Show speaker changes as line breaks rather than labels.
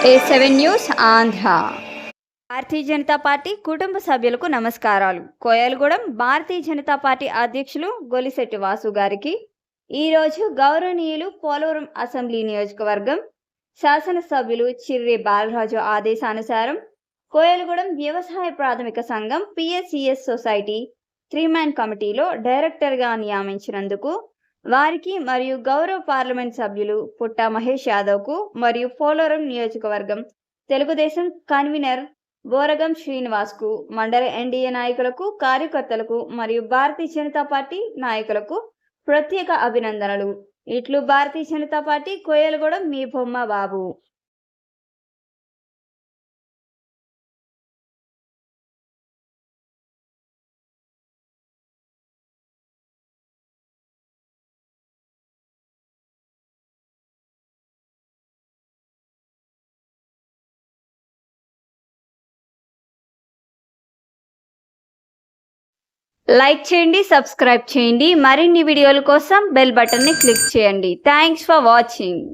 A7 news Andhra. Bharatiya Janata Party కుటుంబ సభ్యులకు నమస్కారాలు. కోయలగూడెం భారతీయ జనతా పార్టీ అధ్యక్షులు గొలిశెట్టి వాసు గారికి ఈరోజు గౌరవనీయులు పోలవరం అసెంబ్లీ నియోజకవర్గం శాసనసభ్యులు చిర్రి బాలరాజు ఆదేశానుసారం కోయలగూడెం వ్యవసాయ ప్రాథమిక సంఘం పిఎస్సిఎస్ సొసైటీ 3-man కమిటీలో డైరెక్టర్గా నియమించినందుకు వారికి మరియు గౌరవ పార్లమెంట్ సభ్యులు పుట్టా మహేష్ యాదవ్కు మరియు పోలవరం నియోజకవర్గం తెలుగుదేశం కన్వీనర్ బోరగం శ్రీనివాస్కు, మండల ఎన్డీఏ నాయకులకు, కార్యకర్తలకు మరియు భారతీయ జనతా పార్టీ నాయకులకు ప్రత్యేక అభినందనలు. ఇట్లు భారతీయ జనతా పార్టీ, కోయలగూడెం, మీ బొమ్మ బాబు. లైక్ చేయండి, సబ్స్క్రైబ్ చేయండి. మరిన్ని వీడియోల కోసం బెల్ బటన్ని క్లిక్ చేయండి. Thanks for watching.